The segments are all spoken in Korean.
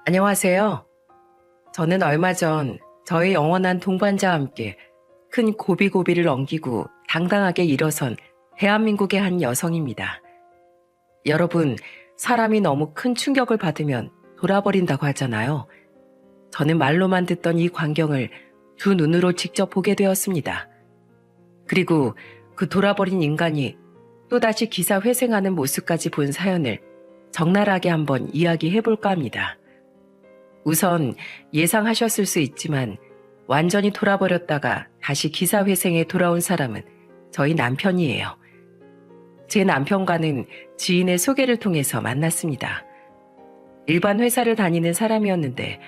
안녕하세요. 저는 얼마 전 저의 영원한 동반자와 함께 큰 고비고비를 넘기고 당당하게 일어선 대한민국의 한 여성입니다. 여러분, 사람이 너무 큰 충격을 받으면 돌아버린다고 하잖아요. 저는 말로만 듣던 이 광경을 두 눈으로 직접 보게 되었습니다. 그리고 그 돌아버린 인간이 또다시 기사 회생하는 모습까지 본 사연을 적나라하게 한번 이야기해볼까 합니다. 우선 예상하셨을 수 있지만 완전히 돌아버렸다가 다시 기사회생에 돌아온 사람은 저희 남편이에요. 제 남편과는 지인의 소개를 통해서 만났습니다. 일반 회사를 다니는 사람이었는데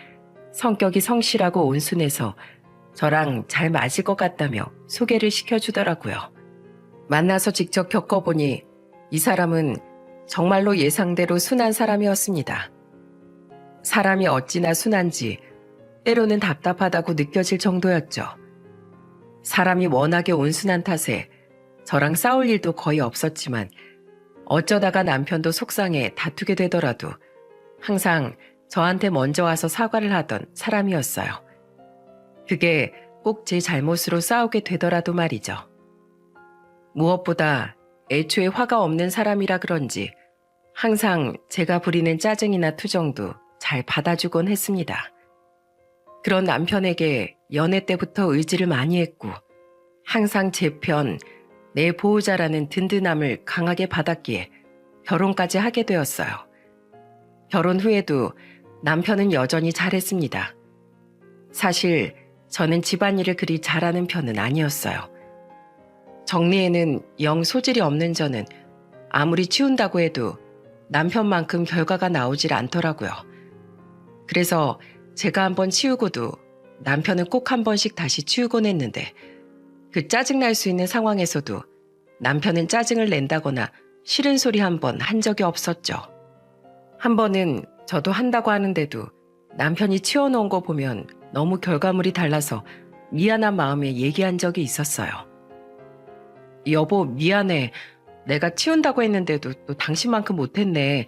성격이 성실하고 온순해서 저랑 잘 맞을 것 같다며 소개를 시켜주더라고요. 만나서 직접 겪어보니 이 사람은 정말로 예상대로 순한 사람이었습니다. 사람이 어찌나 순한지 때로는 답답하다고 느껴질 정도였죠. 사람이 워낙에 온순한 탓에 저랑 싸울 일도 거의 없었지만 어쩌다가 남편도 속상해 다투게 되더라도 항상 저한테 먼저 와서 사과를 하던 사람이었어요. 그게 꼭 제 잘못으로 싸우게 되더라도 말이죠. 무엇보다 애초에 화가 없는 사람이라 그런지 항상 제가 부리는 짜증이나 투정도 잘 받아주곤 했습니다. 그런 남편에게 연애 때부터 의지를 많이 했고 항상 제 편, 내 보호자라는 든든함을 강하게 받았기에 결혼까지 하게 되었어요. 결혼 후에도 남편은 여전히 잘했습니다. 사실 저는 집안일을 그리 잘하는 편은 아니었어요. 정리에는 영 소질이 없는 저는 아무리 치운다고 해도 남편만큼 결과가 나오질 않더라고요. 그래서 제가 한번 치우고도 남편은 꼭 한 번씩 다시 치우곤 했는데 그 짜증날 수 있는 상황에서도 남편은 짜증을 낸다거나 싫은 소리 한 번 한 적이 없었죠. 한 번은 저도 한다고 하는데도 남편이 치워놓은 거 보면 너무 결과물이 달라서 미안한 마음에 얘기한 적이 있었어요. 여보, 미안해. 내가 치운다고 했는데도 또 당신만큼 못했네.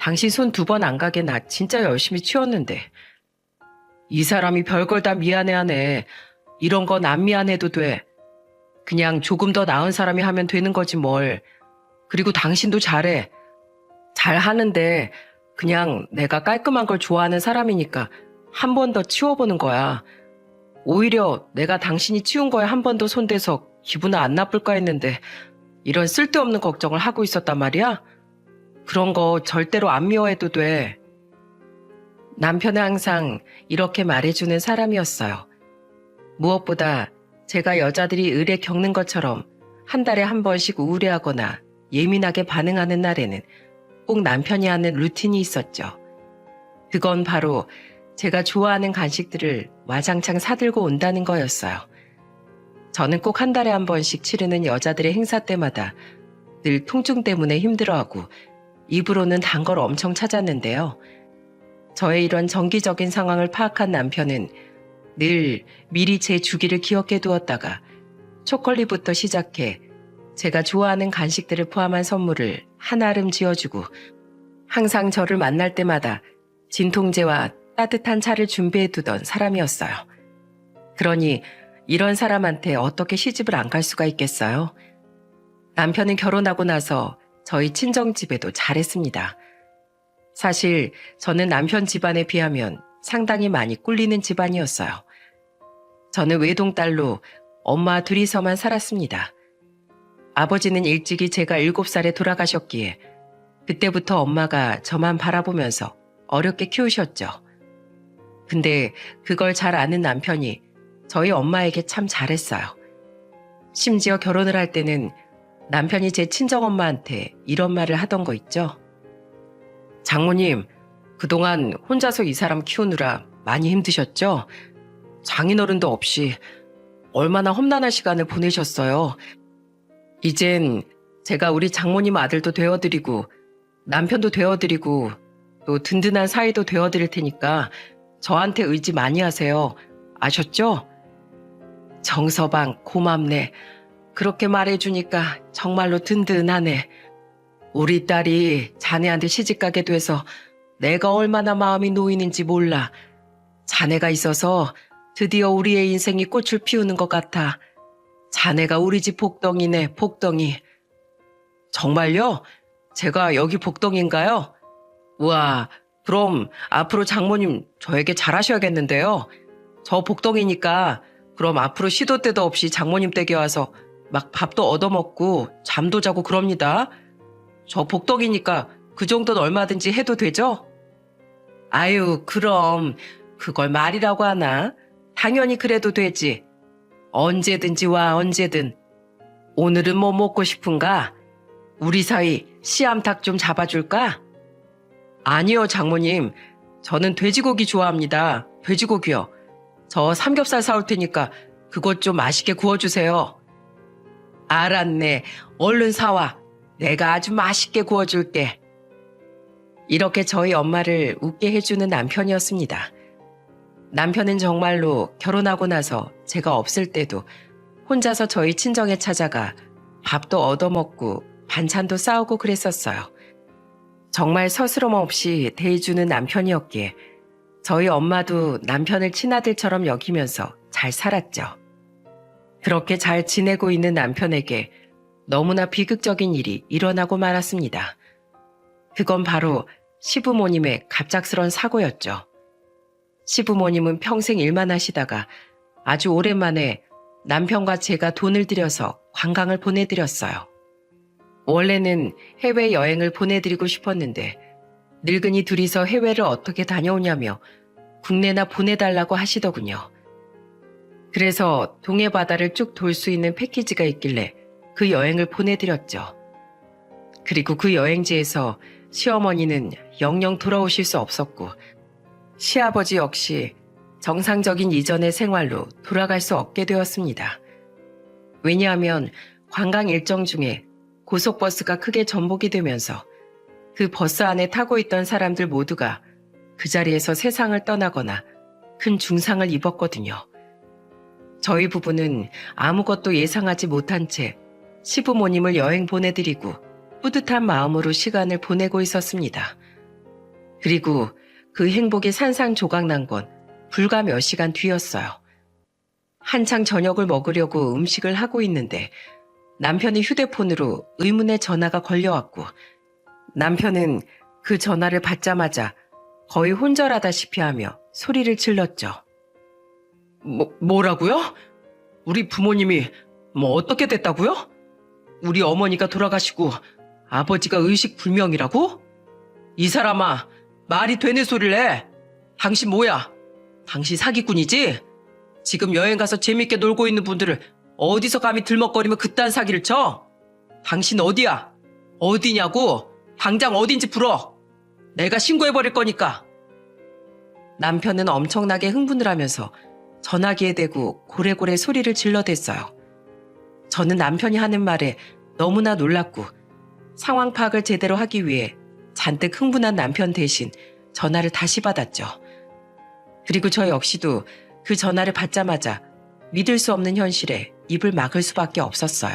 당신 손 2번 안 가게 나 진짜 열심히 치웠는데. 이 사람이 별걸 다 미안해하네. 이런 건 안 미안해도 돼. 그냥 조금 더 나은 사람이 하면 되는 거지 뭘. 그리고 당신도 잘해. 잘하는데 그냥 내가 깔끔한 걸 좋아하는 사람이니까 한 번 더 치워보는 거야. 오히려 내가 당신이 치운 거에 한 번 더 손대서 기분은 안 나쁠까 했는데 이런 쓸데없는 걱정을 하고 있었단 말이야? 그런 거 절대로 안 미워해도 돼. 남편은 항상 이렇게 말해주는 사람이었어요. 무엇보다 제가 여자들이 의례 겪는 것처럼 한 달에 한 번씩 우울해하거나 예민하게 반응하는 날에는 꼭 남편이 하는 루틴이 있었죠. 그건 바로 제가 좋아하는 간식들을 와장창 사들고 온다는 거였어요. 저는 꼭 한 달에 한 번씩 치르는 여자들의 행사 때마다 늘 통증 때문에 힘들어하고 입으로는 단 걸 엄청 찾았는데요. 저의 이런 정기적인 상황을 파악한 남편은 늘 미리 제 주기를 기억해 두었다가 초콜릿부터 시작해 제가 좋아하는 간식들을 포함한 선물을 한아름 지어주고 항상 저를 만날 때마다 진통제와 따뜻한 차를 준비해 두던 사람이었어요. 그러니 이런 사람한테 어떻게 시집을 안 갈 수가 있겠어요? 남편은 결혼하고 나서 저희 친정집에도 잘했습니다. 사실 저는 남편 집안에 비하면 상당히 많이 꿀리는 집안이었어요. 저는 외동딸로 엄마 둘이서만 살았습니다. 아버지는 일찍이 제가 7살에 돌아가셨기에 그때부터 엄마가 저만 바라보면서 어렵게 키우셨죠. 근데 그걸 잘 아는 남편이 저희 엄마에게 참 잘했어요. 심지어 결혼을 할 때는 남편이 제 친정엄마한테 이런 말을 하던 거 있죠. 장모님, 그동안 혼자서 이 사람 키우느라 많이 힘드셨죠? 장인어른도 없이 얼마나 험난한 시간을 보내셨어요. 이젠 제가 우리 장모님 아들도 되어드리고 남편도 되어드리고 또 든든한 사이도 되어드릴 테니까 저한테 의지 많이 하세요. 아셨죠? 정서방 고맙네. 그렇게 말해주니까 정말로 든든하네. 우리 딸이 자네한테 시집가게 돼서 내가 얼마나 마음이 놓이는지 몰라. 자네가 있어서 드디어 우리의 인생이 꽃을 피우는 것 같아. 자네가 우리 집 복덩이네, 복덩이. 정말요? 제가 여기 복덩인가요? 우와, 그럼 앞으로 장모님 저에게 잘하셔야겠는데요. 저 복덩이니까 그럼 앞으로 시도 때도 없이 장모님 댁에 와서 막 밥도 얻어먹고 잠도 자고 그럽니다. 저 복덩이니까 그 정도는 얼마든지 해도 되죠? 아유, 그럼 그걸 말이라고 하나? 당연히 그래도 되지. 언제든지 와, 언제든. 오늘은 뭐 먹고 싶은가? 우리 사이 씨암탉 좀 잡아줄까? 아니요, 장모님. 저는 돼지고기 좋아합니다. 돼지고기요. 저 삼겹살 사올 테니까 그것 좀 맛있게 구워주세요. 알았네. 얼른 사와. 내가 아주 맛있게 구워줄게. 이렇게 저희 엄마를 웃게 해주는 남편이었습니다. 남편은 정말로 결혼하고 나서 제가 없을 때도 혼자서 저희 친정에 찾아가 밥도 얻어먹고 반찬도 싸우고 그랬었어요. 정말 서스럼 없이 대해주는 남편이었기에 저희 엄마도 남편을 친아들처럼 여기면서 잘 살았죠. 그렇게 잘 지내고 있는 남편에게 너무나 비극적인 일이 일어나고 말았습니다. 그건 바로 시부모님의 갑작스런 사고였죠. 시부모님은 평생 일만 하시다가 아주 오랜만에 남편과 제가 돈을 들여서 관광을 보내드렸어요. 원래는 해외여행을 보내드리고 싶었는데 늙은이 둘이서 해외를 어떻게 다녀오냐며 국내나 보내달라고 하시더군요. 그래서 동해 바다를 쭉 돌 수 있는 패키지가 있길래 그 여행을 보내드렸죠. 그리고 그 여행지에서 시어머니는 영영 돌아오실 수 없었고 시아버지 역시 정상적인 이전의 생활로 돌아갈 수 없게 되었습니다. 왜냐하면 관광 일정 중에 고속버스가 크게 전복이 되면서 그 버스 안에 타고 있던 사람들 모두가 그 자리에서 세상을 떠나거나 큰 중상을 입었거든요. 저희 부부는 아무것도 예상하지 못한 채 시부모님을 여행 보내드리고 뿌듯한 마음으로 시간을 보내고 있었습니다. 그리고 그 행복이 산산조각난 건 불과 몇 시간 뒤였어요. 한창 저녁을 먹으려고 음식을 하고 있는데 남편이 휴대폰으로 의문의 전화가 걸려왔고 남편은 그 전화를 받자마자 거의 혼절하다시피 하며 소리를 질렀죠. 뭐라고요? 우리 부모님이 어떻게 됐다고요? 우리 어머니가 돌아가시고 아버지가 의식불명이라고? 이 사람아, 말이 되는 소리를 해. 당신 뭐야? 당신 사기꾼이지? 지금 여행 가서 재밌게 놀고 있는 분들을 어디서 감히 들먹거리며 그딴 사기를 쳐? 당신 어디야? 어디냐고? 당장 어딘지 불어. 내가 신고해버릴 거니까. 남편은 엄청나게 흥분을 하면서 전화기에 대고 고래고래 소리를 질러댔어요. 저는 남편이 하는 말에 너무나 놀랐고 상황 파악을 제대로 하기 위해 잔뜩 흥분한 남편 대신 전화를 다시 받았죠. 그리고 저 역시도 그 전화를 받자마자 믿을 수 없는 현실에 입을 막을 수밖에 없었어요.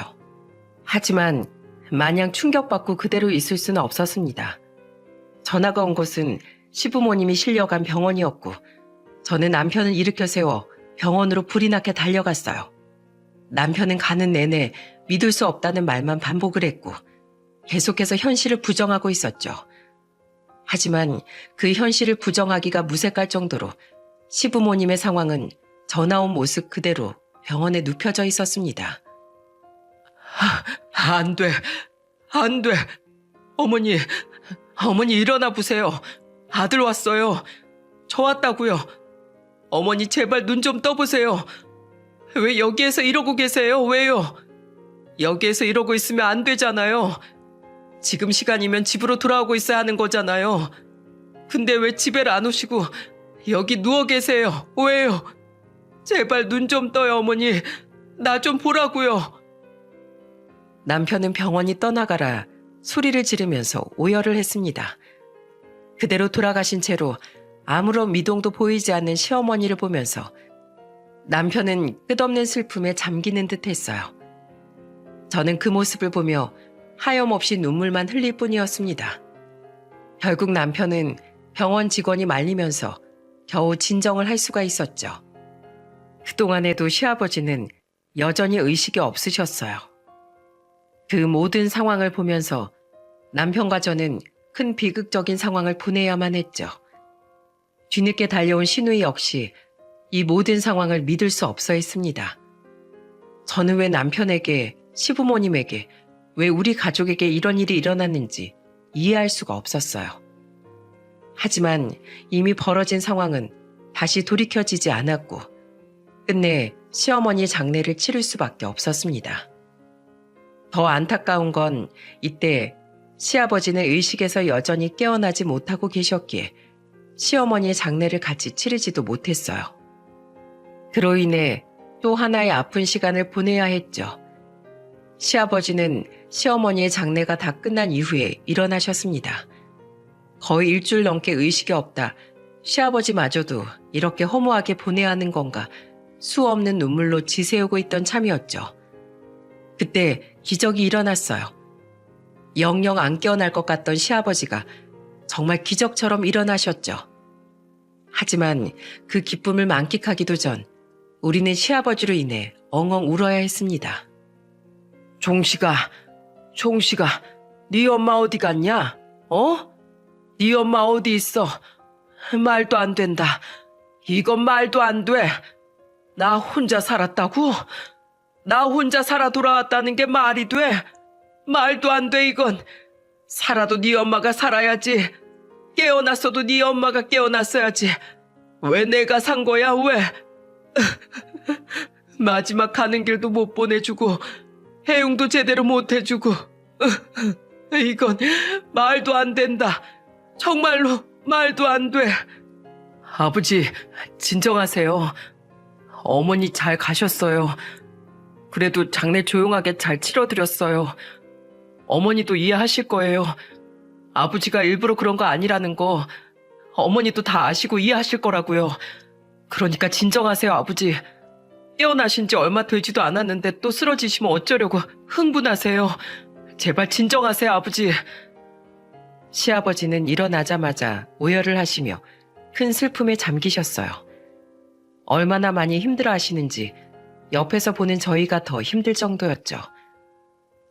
하지만 마냥 충격받고 그대로 있을 수는 없었습니다. 전화가 온 곳은 시부모님이 실려간 병원이었고 저는 남편을 일으켜 세워 병원으로 불이 나게 달려갔어요. 남편은 가는 내내 믿을 수 없다는 말만 반복을 했고 계속해서 현실을 부정하고 있었죠. 하지만 그 현실을 부정하기가 무색할 정도로 시부모님의 상황은 전화 온 모습 그대로 병원에 눕혀져 있었습니다. 안 돼. 안 돼. 어머니 일어나 보세요. 아들 왔어요. 저 왔다고요. 어머니 제발 눈 좀 떠보세요. 왜 여기에서 이러고 계세요? 왜요? 여기에서 이러고 있으면 안 되잖아요. 지금 시간이면 집으로 돌아오고 있어야 하는 거잖아요. 근데 왜 집에 안 오시고 여기 누워 계세요? 왜요? 제발 눈 좀 떠요, 어머니. 나 좀 보라고요. 남편은 병원이 떠나가라 소리를 지르면서 오열을 했습니다. 그대로 돌아가신 채로 아무런 미동도 보이지 않는 시어머니를 보면서 남편은 끝없는 슬픔에 잠기는 듯 했어요. 저는 그 모습을 보며 하염없이 눈물만 흘릴 뿐이었습니다. 결국 남편은 병원 직원이 말리면서 겨우 진정을 할 수가 있었죠. 그동안에도 시아버지는 여전히 의식이 없으셨어요. 그 모든 상황을 보면서 남편과 저는 큰 비극적인 상황을 보내야만 했죠. 뒤늦게 달려온 신우이 역시 이 모든 상황을 믿을 수 없어 했습니다. 저는 왜 남편에게, 시부모님에게, 왜 우리 가족에게 이런 일이 일어났는지 이해할 수가 없었어요. 하지만 이미 벌어진 상황은 다시 돌이켜지지 않았고 끝내 시어머니 장례를 치를 수밖에 없었습니다. 더 안타까운 건 이때 시아버지는 의식에서 여전히 깨어나지 못하고 계셨기에 시어머니의 장례를 같이 치르지도 못했어요. 그로 인해 또 하나의 아픈 시간을 보내야 했죠. 시아버지는 시어머니의 장례가 다 끝난 이후에 일어나셨습니다. 거의 일주일 넘게 의식이 없다 시아버지마저도 이렇게 허무하게 보내야 하는 건가 수 없는 눈물로 지새우고 있던 참이었죠. 그때 기적이 일어났어요. 영영 안 깨어날 것 같던 시아버지가 정말 기적처럼 일어나셨죠. 하지만 그 기쁨을 만끽하기도 전 우리는 시아버지로 인해 엉엉 울어야 했습니다. 종식아, 네 엄마 어디 갔냐? 네 엄마 어디 있어? 말도 안 된다. 이건 말도 안 돼. 나 혼자 살았다고? 나 혼자 살아 돌아왔다는 게 말이 돼? 말도 안 돼 이건. 살아도 네 엄마가 살아야지. 깨어났어도 네 엄마가 깨어났어야지. 왜 내가 산 거야 왜? 마지막 가는 길도 못 보내주고 해용도 제대로 못 해주고 이건 말도 안 된다. 정말로 말도 안 돼. 아버지, 진정하세요. 어머니 잘 가셨어요. 그래도 장례 조용하게 잘 치러드렸어요. 어머니도 이해하실 거예요. 아버지가 일부러 그런 거 아니라는 거 어머니도 다 아시고 이해하실 거라고요. 그러니까 진정하세요, 아버지. 깨어나신 지 얼마 되지도 않았는데 또 쓰러지시면 어쩌려고 흥분하세요. 제발 진정하세요, 아버지. 시아버지는 일어나자마자 오열을 하시며 큰 슬픔에 잠기셨어요. 얼마나 많이 힘들어 하시는지 옆에서 보는 저희가 더 힘들 정도였죠.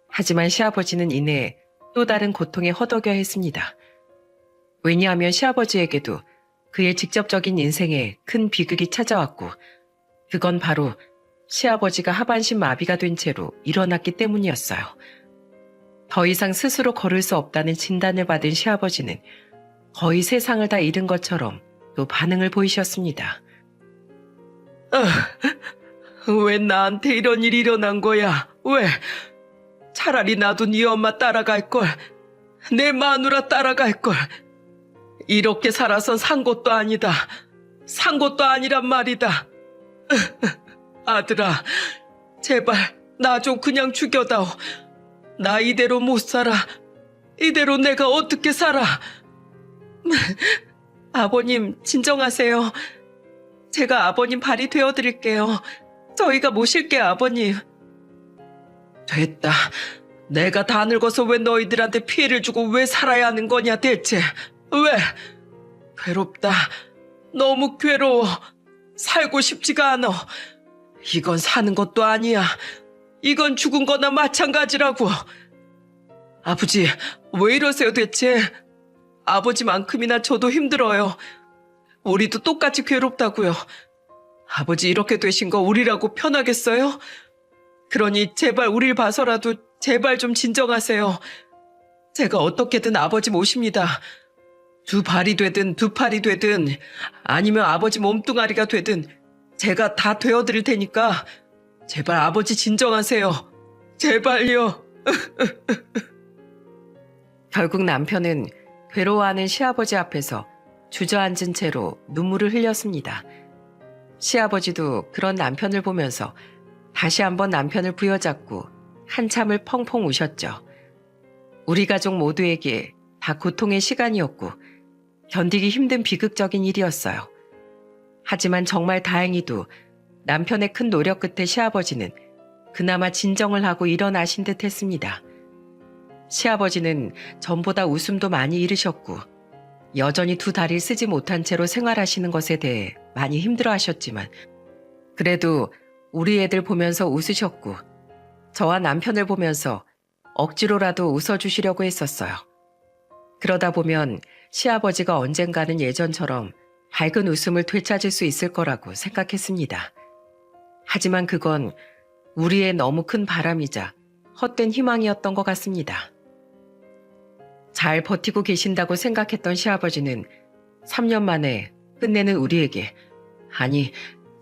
하지만 시아버지는 이내 또 다른 고통에 허덕여 했습니다. 왜냐하면 시아버지에게도 그의 직접적인 인생에 큰 비극이 찾아왔고 그건 바로 시아버지가 하반신 마비가 된 채로 일어났기 때문이었어요. 더 이상 스스로 걸을 수 없다는 진단을 받은 시아버지는 거의 세상을 다 잃은 것처럼 또 반응을 보이셨습니다. 왜 나한테 이런 일이 일어난 거야? 왜? 차라리 나도 네 엄마 따라갈 걸. 내 마누라 따라갈 걸. 이렇게 살아선 산 것도 아니다. 산 것도 아니란 말이다. 아들아, 제발 나 좀 그냥 죽여다오. 나 이대로 못 살아. 이대로 내가 어떻게 살아? 아버님, 진정하세요. 제가 아버님 발이 되어드릴게요. 저희가 모실게요, 아버님. 됐다. 내가 다 늙어서 왜 너희들한테 피해를 주고 왜 살아야 하는 거냐 대체. 왜? 괴롭다. 너무 괴로워. 살고 싶지가 않아. 이건 사는 것도 아니야. 이건 죽은 거나 마찬가지라고. 아버지, 왜 이러세요 대체? 아버지만큼이나 저도 힘들어요. 우리도 똑같이 괴롭다고요. 아버지 이렇게 되신 거 우리라고 편하겠어요? 그러니 제발 우릴 봐서라도 제발 좀 진정하세요. 제가 어떻게든 아버지 모십니다. 두 발이 되든 두 팔이 되든 아니면 아버지 몸뚱아리가 되든 제가 다 되어드릴 테니까 제발 아버지 진정하세요. 제발요. 결국 남편은 괴로워하는 시아버지 앞에서 주저앉은 채로 눈물을 흘렸습니다. 시아버지도 그런 남편을 보면서 다시 한번 남편을 부여잡고 한참을 펑펑 우셨죠. 우리 가족 모두에게 다 고통의 시간이었고 견디기 힘든 비극적인 일이었어요. 하지만 정말 다행히도 남편의 큰 노력 끝에 시아버지는 그나마 진정을 하고 일어나신 듯 했습니다. 시아버지는 전보다 웃음도 많이 잃으셨고 여전히 두 다리를 쓰지 못한 채로 생활하시는 것에 대해 많이 힘들어하셨지만 그래도 우리 애들 보면서 웃으셨고 저와 남편을 보면서 억지로라도 웃어주시려고 했었어요. 그러다 보면 시아버지가 언젠가는 예전처럼 밝은 웃음을 되찾을 수 있을 거라고 생각했습니다. 하지만 그건 우리의 너무 큰 바람이자 헛된 희망이었던 것 같습니다. 잘 버티고 계신다고 생각했던 시아버지는 3년 만에 끝내는 우리에게, 아니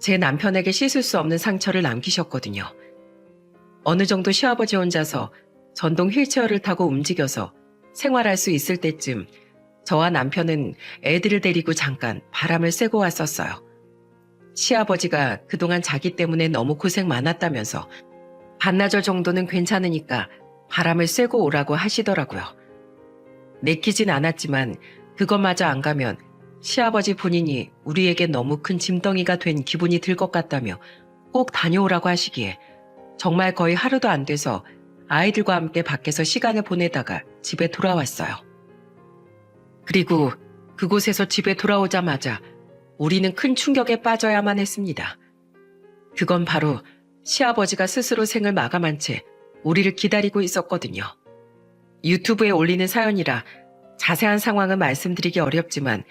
제 남편에게 씻을 수 없는 상처를 남기셨거든요. 어느 정도 시아버지 혼자서 전동 휠체어를 타고 움직여서 생활할 수 있을 때쯤 저와 남편은 애들을 데리고 잠깐 바람을 쐬고 왔었어요. 시아버지가 그동안 자기 때문에 너무 고생 많았다면서 반나절 정도는 괜찮으니까 바람을 쐬고 오라고 하시더라고요. 내키진 않았지만 그것마저 안 가면 시아버지 본인이 우리에게 너무 큰 짐덩이가 된 기분이 들 것 같다며 꼭 다녀오라고 하시기에 정말 거의 하루도 안 돼서 아이들과 함께 밖에서 시간을 보내다가 집에 돌아왔어요. 그리고 그곳에서 집에 돌아오자마자 우리는 큰 충격에 빠져야만 했습니다. 그건 바로 시아버지가 스스로 생을 마감한 채 우리를 기다리고 있었거든요. 유튜브에 올리는 사연이라 자세한 상황은 말씀드리기 어렵지만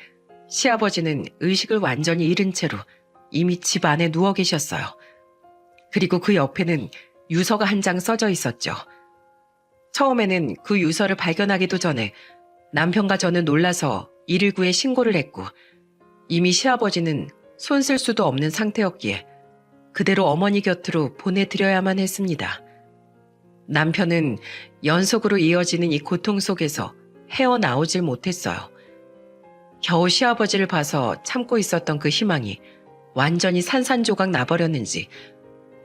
시아버지는 의식을 완전히 잃은 채로 이미 집 안에 누워 계셨어요. 그리고 그 옆에는 유서가 한 장 써져 있었죠. 처음에는 그 유서를 발견하기도 전에 남편과 저는 놀라서 119에 신고를 했고 이미 시아버지는 손 쓸 수도 없는 상태였기에 그대로 어머니 곁으로 보내드려야만 했습니다. 남편은 연속으로 이어지는 이 고통 속에서 헤어나오질 못했어요. 겨우 시아버지를 봐서 참고 있었던 그 희망이 완전히 산산조각 나버렸는지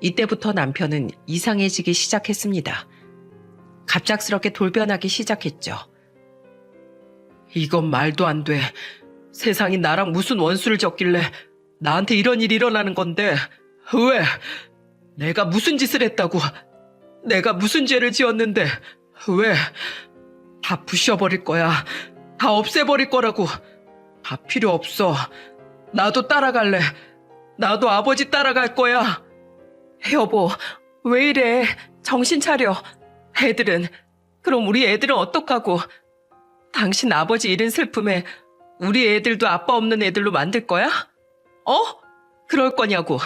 이때부터 남편은 이상해지기 시작했습니다. 갑작스럽게 돌변하기 시작했죠. 이건 말도 안 돼. 세상이 나랑 무슨 원수를 졌길래 나한테 이런 일이 일어나는 건데 왜? 내가 무슨 짓을 했다고? 내가 무슨 죄를 지었는데 왜? 다 부셔버릴 거야. 다 없애버릴 거라고. 다 필요 없어. 나도 따라갈래. 나도 아버지 따라갈 거야. 여보, 왜 이래? 정신 차려. 애들은, 그럼 우리 애들은 어떡하고? 당신 아버지 잃은 슬픔에 우리 애들도 아빠 없는 애들로 만들 거야? 그럴 거냐고.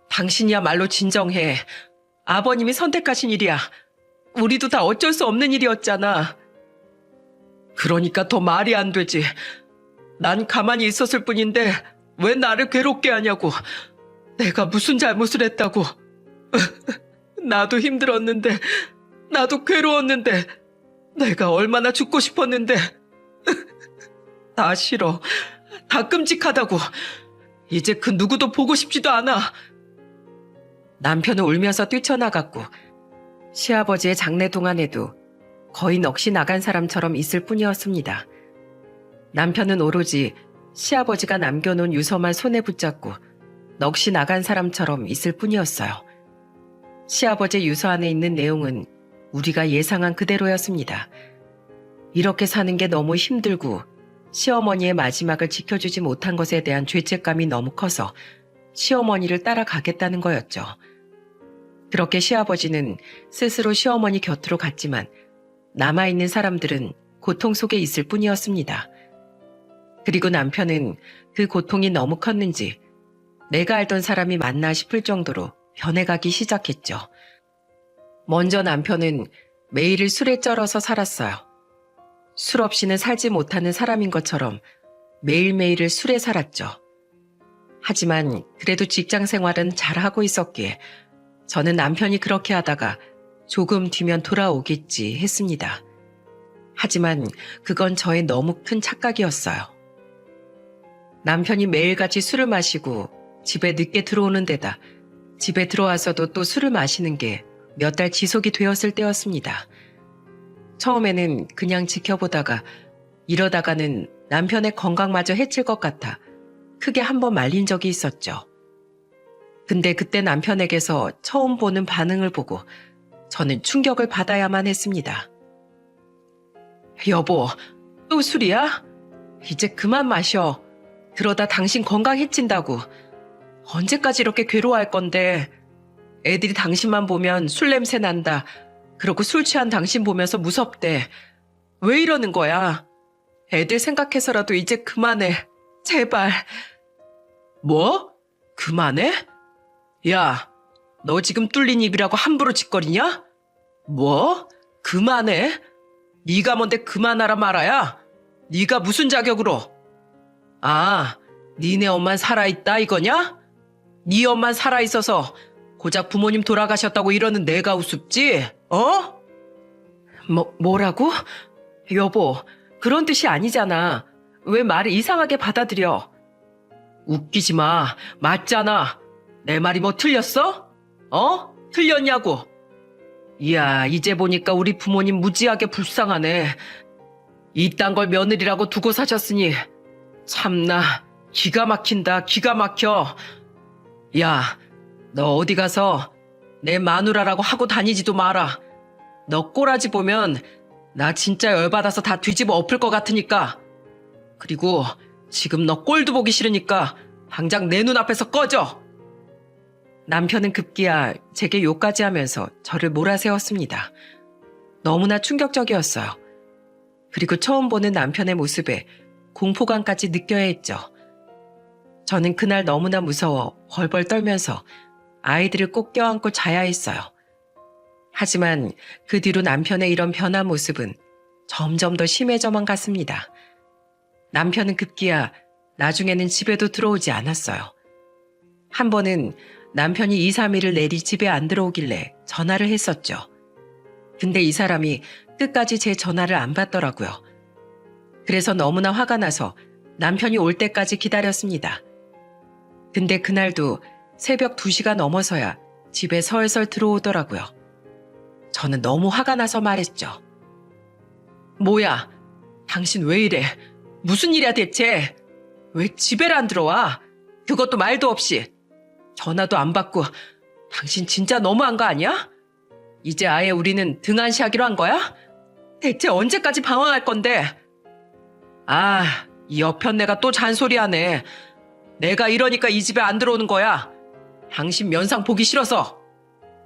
당신이야말로 진정해. 아버님이 선택하신 일이야. 우리도 다 어쩔 수 없는 일이었잖아. 그러니까 더 말이 안 되지. 난 가만히 있었을 뿐인데 왜 나를 괴롭게 하냐고. 내가 무슨 잘못을 했다고. 나도 힘들었는데, 나도 괴로웠는데, 내가 얼마나 죽고 싶었는데. 다 싫어. 다 끔찍하다고. 이제 그 누구도 보고 싶지도 않아. 남편은 울면서 뛰쳐나갔고 시아버지의 장례 동안에도 거의 넋이 나간 사람처럼 있을 뿐이었습니다. 남편은 오로지 시아버지가 남겨놓은 유서만 손에 붙잡고 넋이 나간 사람처럼 있을 뿐이었어요. 시아버지의 유서 안에 있는 내용은 우리가 예상한 그대로였습니다. 이렇게 사는 게 너무 힘들고 시어머니의 마지막을 지켜주지 못한 것에 대한 죄책감이 너무 커서 시어머니를 따라가겠다는 거였죠. 그렇게 시아버지는 스스로 시어머니 곁으로 갔지만 남아있는 사람들은 고통 속에 있을 뿐이었습니다. 그리고 남편은 그 고통이 너무 컸는지 내가 알던 사람이 맞나 싶을 정도로 변해가기 시작했죠. 먼저 남편은 매일을 술에 쩔어서 살았어요. 술 없이는 살지 못하는 사람인 것처럼 매일매일을 술에 살았죠. 하지만 그래도 직장 생활은 잘하고 있었기에 저는 남편이 그렇게 하다가 조금 뒤면 돌아오겠지 했습니다. 하지만 그건 저의 너무 큰 착각이었어요. 남편이 매일같이 술을 마시고 집에 늦게 들어오는 데다 집에 들어와서도 또 술을 마시는 게 몇 달 지속이 되었을 때였습니다. 처음에는 그냥 지켜보다가 이러다가는 남편의 건강마저 해칠 것 같아 크게 한번 말린 적이 있었죠. 근데 그때 남편에게서 처음 보는 반응을 보고 저는 충격을 받아야만 했습니다. 여보, 또 술이야? 이제 그만 마셔. 그러다 당신 건강 해친다고. 언제까지 이렇게 괴로워할 건데. 애들이 당신만 보면 술 냄새 난다. 그러고 술 취한 당신 보면서 무섭대. 왜 이러는 거야? 애들 생각해서라도 이제 그만해. 제발. 뭐? 그만해? 야, 너 지금 뚫린 입이라고 함부로 짓거리냐? 뭐? 그만해? 네가 뭔데 그만하라 말아야? 네가 무슨 자격으로? 아, 니네 엄만 살아있다 이거냐? 네 엄만 살아있어서 고작 부모님 돌아가셨다고 이러는 내가 우습지? 어? 뭐라고? 여보, 그런 뜻이 아니잖아. 왜 말을 이상하게 받아들여? 웃기지 마. 맞잖아. 내 말이 뭐 틀렸어? 어? 틀렸냐고. 이야, 이제 보니까 우리 부모님 무지하게 불쌍하네. 이딴 걸 며느리라고 두고 사셨으니 참나 기가 막힌다. 기가 막혀. 야, 너 어디 가서 내 마누라라고 하고 다니지도 마라. 너 꼬라지 보면 나 진짜 열받아서 다 뒤집어 엎을 것 같으니까. 그리고 지금 너 꼴도 보기 싫으니까 당장 내 눈앞에서 꺼져. 남편은 급기야 제게 욕까지 하면서 저를 몰아세웠습니다. 너무나 충격적이었어요. 그리고 처음 보는 남편의 모습에 공포감까지 느껴야 했죠. 저는 그날 너무나 무서워 벌벌 떨면서 아이들을 꼭 껴안고 자야 했어요. 하지만 그 뒤로 남편의 이런 변한 모습은 점점 더 심해져만 갔습니다. 남편은 급기야 나중에는 집에도 들어오지 않았어요. 한 번은 남편이 2, 3일을 내리 집에 안 들어오길래 전화를 했었죠. 근데 이 사람이 끝까지 제 전화를 안 받더라고요. 그래서 너무나 화가 나서 남편이 올 때까지 기다렸습니다. 근데 그날도 새벽 2시가 넘어서야 집에 설설 들어오더라고요. 저는 너무 화가 나서 말했죠. 뭐야, 당신 왜 이래? 무슨 일이야 대체? 왜 집에를 안 들어와? 그것도 말도 없이. 전화도 안 받고. 당신 진짜 너무한 거 아니야? 이제 아예 우리는 등한시하기로 한 거야? 대체 언제까지 방황할 건데? 아, 이 여편네가 또 잔소리하네. 내가 이러니까 이 집에 안 들어오는 거야. 당신 면상 보기 싫어서.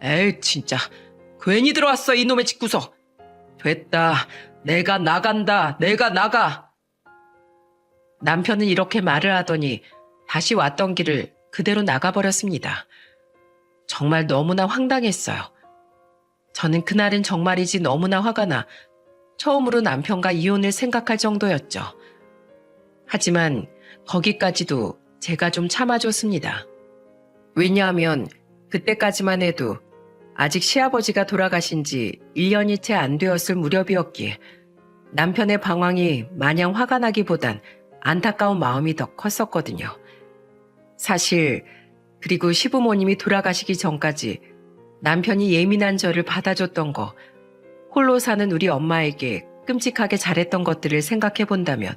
에이 진짜 괜히 들어왔어 이놈의 집구석. 됐다. 내가 나간다. 내가 나가. 남편은 이렇게 말을 하더니 다시 왔던 길을 그대로 나가버렸습니다. 정말 너무나 황당했어요. 저는 그날은 정말이지 너무나 화가 나 처음으로 남편과 이혼을 생각할 정도였죠. 하지만 거기까지도 제가 좀 참아줬습니다. 왜냐하면 그때까지만 해도 아직 시아버지가 돌아가신 지 1년이 채 안 되었을 무렵이었기에 남편의 방황이 마냥 화가 나기보단 안타까운 마음이 더 컸었거든요. 사실 그리고 시부모님이 돌아가시기 전까지 남편이 예민한 저를 받아줬던 거, 홀로 사는 우리 엄마에게 끔찍하게 잘했던 것들을 생각해 본다면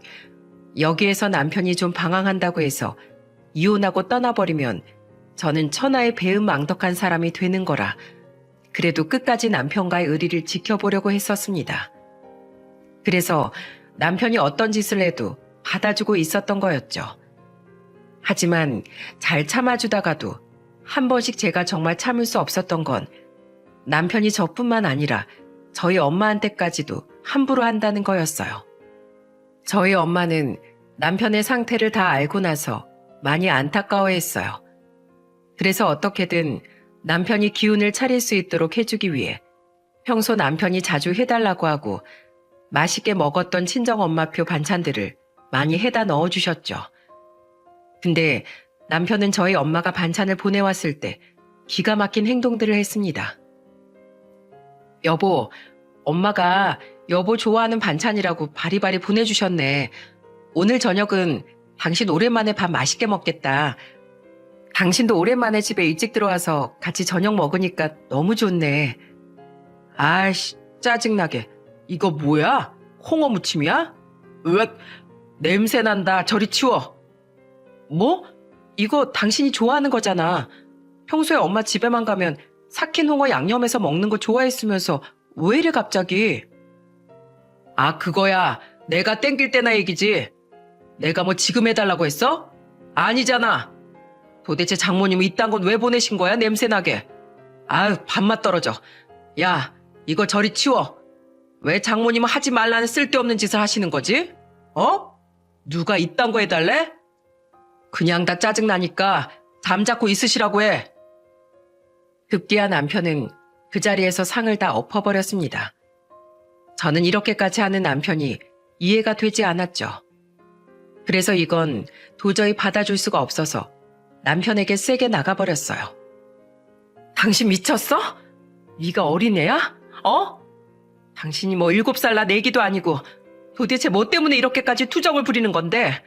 여기에서 남편이 좀 방황한다고 해서 이혼하고 떠나버리면 저는 천하의 배은망덕한 사람이 되는 거라 그래도 끝까지 남편과의 의리를 지켜보려고 했었습니다. 그래서 남편이 어떤 짓을 해도 받아주고 있었던 거였죠. 하지만 잘 참아주다가도 한 번씩 제가 정말 참을 수 없었던 건 남편이 저뿐만 아니라 저희 엄마한테까지도 함부로 한다는 거였어요. 저희 엄마는 남편의 상태를 다 알고 나서 많이 안타까워했어요. 그래서 어떻게든 남편이 기운을 차릴 수 있도록 해주기 위해 평소 남편이 자주 해달라고 하고 맛있게 먹었던 친정엄마표 반찬들을 많이 해다 넣어주셨죠. 근데 남편은 저희 엄마가 반찬을 보내왔을 때 기가 막힌 행동들을 했습니다. 여보, 엄마가 여보 좋아하는 반찬이라고 바리바리 보내주셨네. 오늘 저녁은 당신 오랜만에 밥 맛있게 먹겠다. 당신도 오랜만에 집에 일찍 들어와서 같이 저녁 먹으니까 너무 좋네. 아이씨, 짜증나게. 이거 뭐야? 홍어 무침이야? 으악, 냄새 난다. 저리 치워. 뭐? 이거 당신이 좋아하는 거잖아. 평소에 엄마 집에만 가면 삭힌 홍어 양념해서 먹는 거 좋아했으면서 왜 이래 갑자기? 아, 그거야. 내가 땡길 때나 얘기지. 내가 뭐 지금 해달라고 했어? 아니잖아. 도대체 장모님은 이딴 건 왜 보내신 거야, 냄새나게. 아유, 밥맛 떨어져. 야, 이거 저리 치워. 왜 장모님은 하지 말라는 쓸데없는 짓을 하시는 거지? 어? 누가 이딴 거 해달래? 그냥 다 짜증나니까 잠자코 있으시라고 해. 급기야 남편은 그 자리에서 상을 다 엎어버렸습니다. 저는 이렇게까지 하는 남편이 이해가 되지 않았죠. 그래서 이건 도저히 받아줄 수가 없어서 남편에게 세게 나가버렸어요. 당신 미쳤어? 네가 어린애야? 어? 당신이 뭐 7살 내기도 아니고 도대체 뭐 때문에 이렇게까지 투정을 부리는 건데?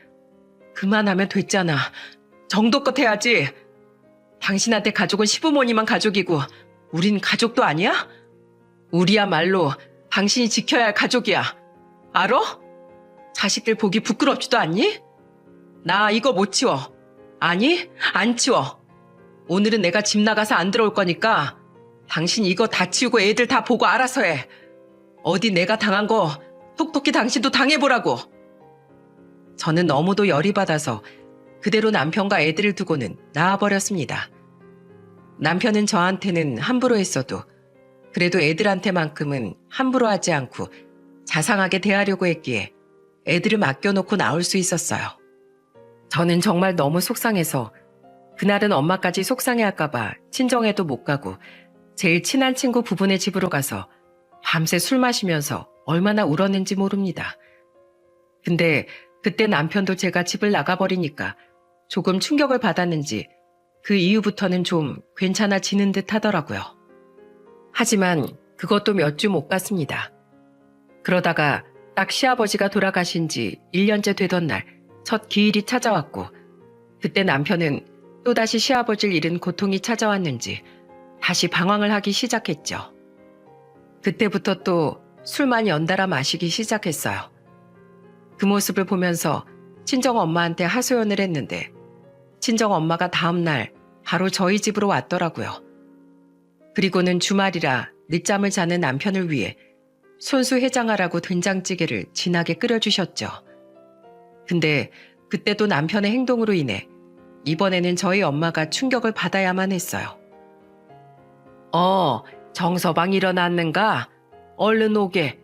그만하면 됐잖아. 정도껏 해야지. 당신한테 가족은 시부모님만 가족이고 우린 가족도 아니야? 우리야말로 당신이 지켜야 할 가족이야. 알어? 자식들 보기 부끄럽지도 않니? 나 이거 못 치워. 아니, 안 치워. 오늘은 내가 집 나가서 안 들어올 거니까 당신 이거 다 치우고 애들 다 보고 알아서 해. 어디 내가 당한 거 톡톡히 당신도 당해보라고. 저는 너무도 열이 받아서 그대로 남편과 애들을 두고는 나와버렸습니다. 남편은 저한테는 함부로 했어도 그래도 애들한테만큼은 함부로 하지 않고 자상하게 대하려고 했기에 애들을 맡겨놓고 나올 수 있었어요. 저는 정말 너무 속상해서 그날은 엄마까지 속상해할까봐 친정에도 못 가고 제일 친한 친구 부부네 집으로 가서 밤새 술 마시면서 얼마나 울었는지 모릅니다. 근데 그때 남편도 제가 집을 나가버리니까 조금 충격을 받았는지 그 이후부터는 좀 괜찮아지는 듯 하더라고요. 하지만 그것도 몇 주 못 갔습니다. 그러다가 딱 시아버지가 돌아가신 지 1년째 되던 날 첫 기일이 찾아왔고 그때 남편은 또다시 시아버지를 잃은 고통이 찾아왔는지 다시 방황을 하기 시작했죠. 그때부터 또 술만 연달아 마시기 시작했어요. 그 모습을 보면서 친정엄마한테 하소연을 했는데 친정엄마가 다음날 바로 저희 집으로 왔더라고요. 그리고는 주말이라 늦잠을 자는 남편을 위해 손수 해장하라고 된장찌개를 진하게 끓여주셨죠. 근데 그때도 남편의 행동으로 인해 이번에는 저희 엄마가 충격을 받아야만 했어요. 정서방 일어났는가? 얼른 오게.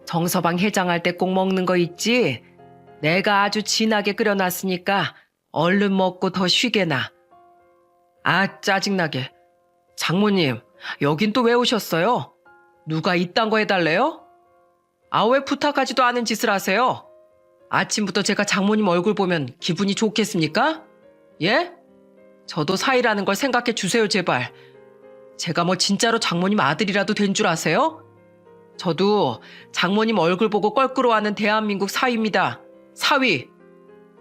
정서방 해장할 때 꼭 먹는 거 있지? 내가 아주 진하게 끓여놨으니까 얼른 먹고 더 쉬게나. 아, 짜증나게. 장모님, 여긴 또 왜 오셨어요? 누가 이딴 거 해달래요? 아, 왜 부탁하지도 않은 짓을 하세요? 아침부터 제가 장모님 얼굴 보면 기분이 좋겠습니까? 예? 저도 사이라는 걸 생각해 주세요, 제발. 제가 뭐 진짜로 장모님 아들이라도 된 줄 아세요? 저도 장모님 얼굴 보고 껄끄러워하는 대한민국 사위입니다. 사위.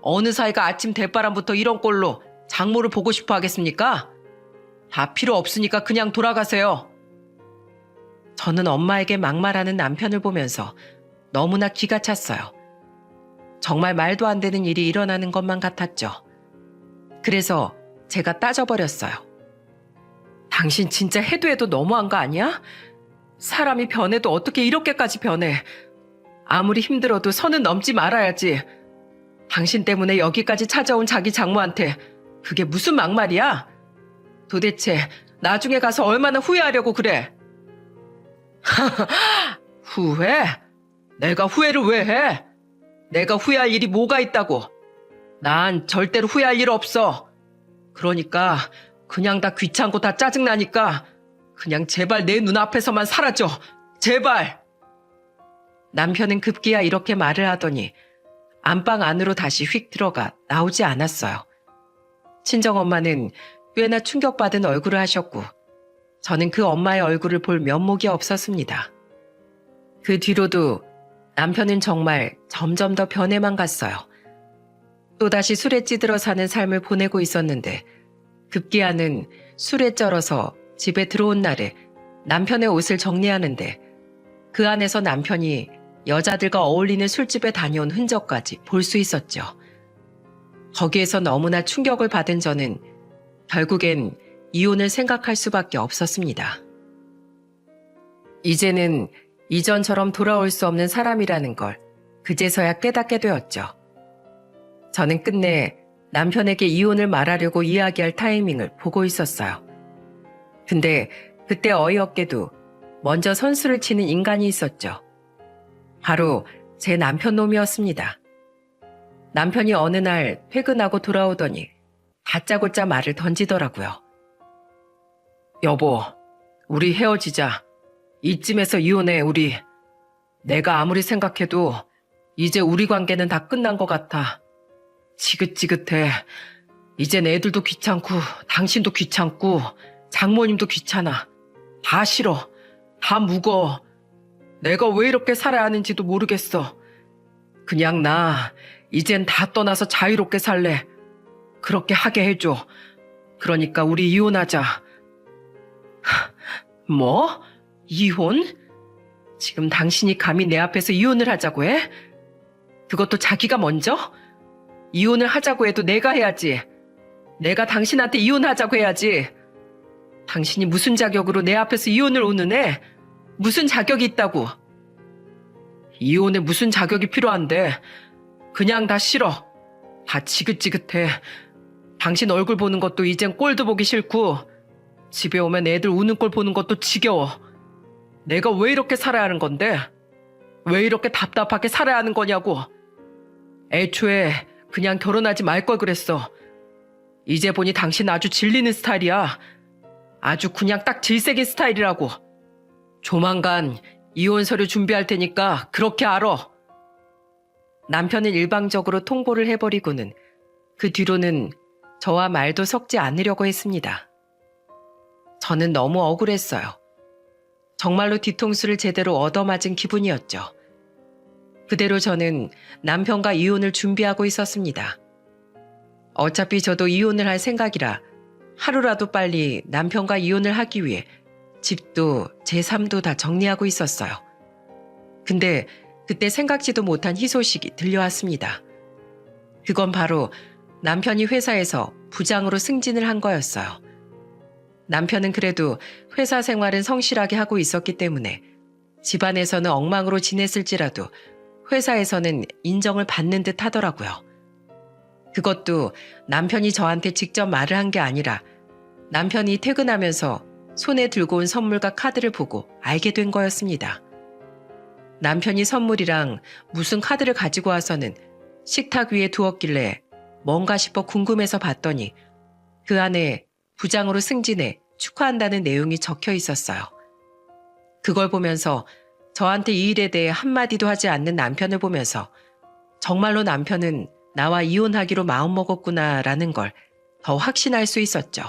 어느 사위가 아침 대바람부터 이런 꼴로 장모를 보고 싶어 하겠습니까? 다 필요 없으니까 그냥 돌아가세요. 저는 엄마에게 막말하는 남편을 보면서 너무나 기가 찼어요. 정말 말도 안 되는 일이 일어나는 것만 같았죠. 그래서 제가 따져버렸어요. 당신 진짜 해도 해도 너무한 거 아니야? 사람이 변해도 어떻게 이렇게까지 변해? 아무리 힘들어도 선은 넘지 말아야지. 당신 때문에 여기까지 찾아온 자기 장모한테 그게 무슨 막말이야? 도대체 나중에 가서 얼마나 후회하려고 그래? 후회? 내가 후회를 왜 해? 내가 후회할 일이 뭐가 있다고? 난 절대로 후회할 일 없어. 그러니까 그냥 다 귀찮고 다 짜증나니까 그냥 제발 내 눈앞에서만 사라져. 제발. 남편은 급기야 이렇게 말을 하더니 안방 안으로 다시 휙 들어가 나오지 않았어요. 친정엄마는 꽤나 충격받은 얼굴을 하셨고 저는 그 엄마의 얼굴을 볼 면목이 없었습니다. 그 뒤로도 남편은 정말 점점 더 변해만 갔어요. 또다시 술에 찌들어 사는 삶을 보내고 있었는데 급기야는 술에 쩔어서 집에 들어온 날에 남편의 옷을 정리하는데 그 안에서 남편이 여자들과 어울리는 술집에 다녀온 흔적까지 볼 수 있었죠. 거기에서 너무나 충격을 받은 저는 결국엔 이혼을 생각할 수밖에 없었습니다. 이제는 이전처럼 돌아올 수 없는 사람이라는 걸 그제서야 깨닫게 되었죠. 저는 끝내 남편에게 이혼을 말하려고 이야기할 타이밍을 보고 있었어요. 근데 그때 어이없게도 먼저 선수를 치는 인간이 있었죠. 바로 제 남편 놈이었습니다. 남편이 어느 날 퇴근하고 돌아오더니 다짜고짜 말을 던지더라고요. 여보, 우리 헤어지자. 이쯤에서 이혼해, 우리. 내가 아무리 생각해도 이제 우리 관계는 다 끝난 것 같아. 지긋지긋해. 이젠 애들도 귀찮고 당신도 귀찮고 장모님도 귀찮아. 다 싫어. 다 무거워. 내가 왜 이렇게 살아야 하는지도 모르겠어. 그냥 나 이젠 다 떠나서 자유롭게 살래. 그렇게 하게 해줘. 그러니까 우리 이혼하자. 뭐? 이혼? 지금 당신이 감히 내 앞에서 이혼을 하자고 해? 그것도 자기가 먼저? 이혼을 하자고 해도 내가 해야지. 내가 당신한테 이혼하자고 해야지. 당신이 무슨 자격으로 내 앞에서 이혼을 오느네? 무슨 자격이 있다고? 이혼에 무슨 자격이 필요한데? 그냥 다 싫어. 다 지긋지긋해. 당신 얼굴 보는 것도 이젠 꼴도 보기 싫고 집에 오면 애들 우는 꼴 보는 것도 지겨워. 내가 왜 이렇게 살아야 하는 건데? 왜 이렇게 답답하게 살아야 하는 거냐고. 애초에 그냥 결혼하지 말 걸 그랬어. 이제 보니 당신 아주 질리는 스타일이야. 아주 그냥 딱 질색인 스타일이라고. 조만간 이혼 서류 준비할 테니까 그렇게 알아. 남편은 일방적으로 통보를 해버리고는 그 뒤로는 저와 말도 섞지 않으려고 했습니다. 저는 너무 억울했어요. 정말로 뒤통수를 제대로 얻어맞은 기분이었죠. 그대로 저는 남편과 이혼을 준비하고 있었습니다. 어차피 저도 이혼을 할 생각이라 하루라도 빨리 남편과 이혼을 하기 위해 집도 제 삶도 다 정리하고 있었어요. 근데 그때 생각지도 못한 희소식이 들려왔습니다. 그건 바로 남편이 회사에서 부장으로 승진을 한 거였어요. 남편은 그래도 회사 생활은 성실하게 하고 있었기 때문에 집안에서는 엉망으로 지냈을지라도 회사에서는 인정을 받는 듯 하더라고요. 그것도 남편이 저한테 직접 말을 한 게 아니라 남편이 퇴근하면서 손에 들고 온 선물과 카드를 보고 알게 된 거였습니다. 남편이 선물이랑 무슨 카드를 가지고 와서는 식탁 위에 두었길래 뭔가 싶어 궁금해서 봤더니 그 안에 부장으로 승진해 축하한다는 내용이 적혀 있었어요. 그걸 보면서 저한테 이 일에 대해 한마디도 하지 않는 남편을 보면서 정말로 남편은 나와 이혼하기로 마음먹었구나라는 걸 더 확신할 수 있었죠.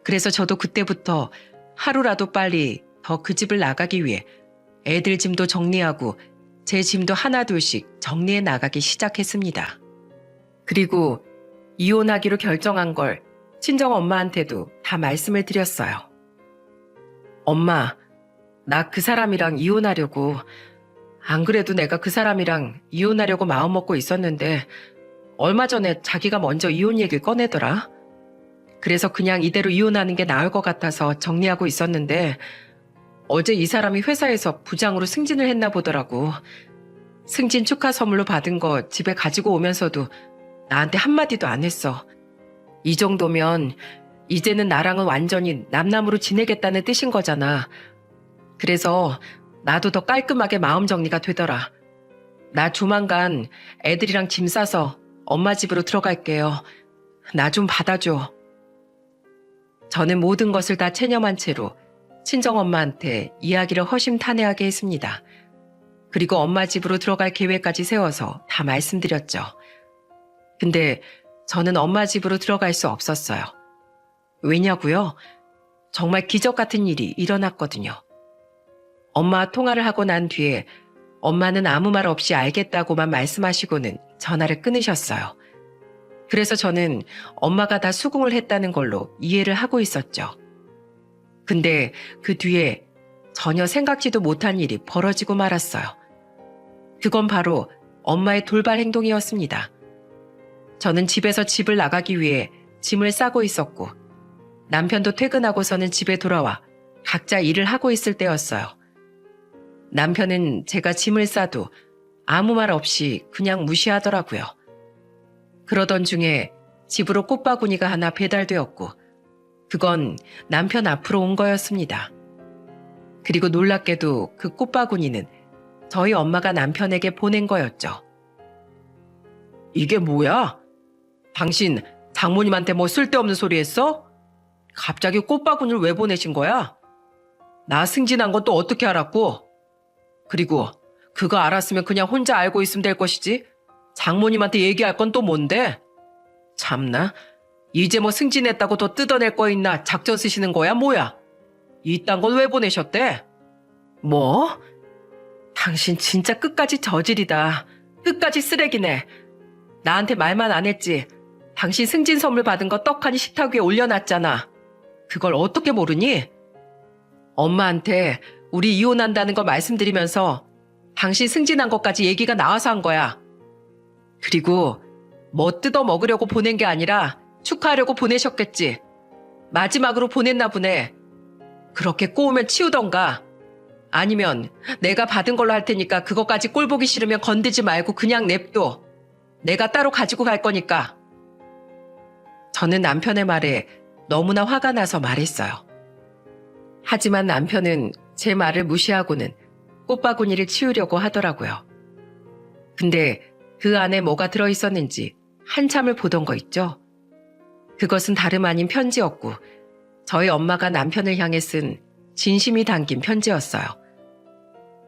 그래서 저도 그때부터 하루라도 빨리 더 그 집을 나가기 위해 애들 짐도 정리하고 제 짐도 하나둘씩 정리해 나가기 시작했습니다. 그리고 이혼하기로 결정한 걸 친정엄마한테도 다 말씀을 드렸어요. 엄마, 나 그 사람이랑 이혼하려고. 안 그래도 내가 그 사람이랑 이혼하려고 마음먹고 있었는데 얼마 전에 자기가 먼저 이혼 얘기를 꺼내더라. 그래서 그냥 이대로 이혼하는 게 나을 것 같아서 정리하고 있었는데 어제 이 사람이 회사에서 부장으로 승진을 했나 보더라고. 승진 축하 선물로 받은 거 집에 가지고 오면서도 나한테 한마디도 안 했어. 이 정도면 이제는 나랑은 완전히 남남으로 지내겠다는 뜻인 거잖아. 그래서 나도 더 깔끔하게 마음 정리가 되더라. 나 조만간 애들이랑 짐 싸서 엄마 집으로 들어갈게요. 나 좀 받아줘. 저는 모든 것을 다 체념한 채로 친정엄마한테 이야기를 허심탄회하게 했습니다. 그리고 엄마 집으로 들어갈 계획까지 세워서 다 말씀드렸죠. 근데 저는 엄마 집으로 들어갈 수 없었어요. 왜냐고요? 정말 기적 같은 일이 일어났거든요. 엄마와 통화를 하고 난 뒤에 엄마는 아무 말 없이 알겠다고만 말씀하시고는 전화를 끊으셨어요. 그래서 저는 엄마가 다 수긍을 했다는 걸로 이해를 하고 있었죠. 근데 그 뒤에 전혀 생각지도 못한 일이 벌어지고 말았어요. 그건 바로 엄마의 돌발 행동이었습니다. 저는 집에서 집을 나가기 위해 짐을 싸고 있었고 남편도 퇴근하고서는 집에 돌아와 각자 일을 하고 있을 때였어요. 남편은 제가 짐을 싸도 아무 말 없이 그냥 무시하더라고요. 그러던 중에 집으로 꽃바구니가 하나 배달되었고 그건 남편 앞으로 온 거였습니다. 그리고 놀랍게도 그 꽃바구니는 저희 엄마가 남편에게 보낸 거였죠. 이게 뭐야? 당신 장모님한테 뭐 쓸데없는 소리 했어? 갑자기 꽃바구니를 왜 보내신 거야? 나 승진한 건 또 어떻게 알았고? 그리고 그거 알았으면 그냥 혼자 알고 있으면 될 것이지. 장모님한테 얘기할 건 또 뭔데? 참나. 이제 뭐 승진했다고 더 뜯어낼 거 있나 작전 쓰시는 거야 뭐야? 이딴 건 왜 보내셨대? 뭐? 당신 진짜 끝까지 저질이다. 끝까지 쓰레기네. 나한테 말만 안 했지. 당신 승진 선물 받은 거 떡하니 식탁 위에 올려놨잖아. 그걸 어떻게 모르니? 엄마한테 우리 이혼한다는 거 말씀드리면서 당신 승진한 것까지 얘기가 나와서 한 거야. 그리고 뭐 뜯어 먹으려고 보낸 게 아니라 축하하려고 보내셨겠지. 마지막으로 보냈나 보네. 그렇게 꼬우면 치우던가. 아니면 내가 받은 걸로 할 테니까 그거까지 꼴 보기 싫으면 건드지 말고 그냥 냅둬. 내가 따로 가지고 갈 거니까. 저는 남편의 말에 너무나 화가 나서 말했어요. 하지만 남편은 제 말을 무시하고는 꽃바구니를 치우려고 하더라고요. 근데 그 안에 뭐가 들어있었는지 한참을 보던 거 있죠? 그것은 다름 아닌 편지였고 저희 엄마가 남편을 향해 쓴 진심이 담긴 편지였어요.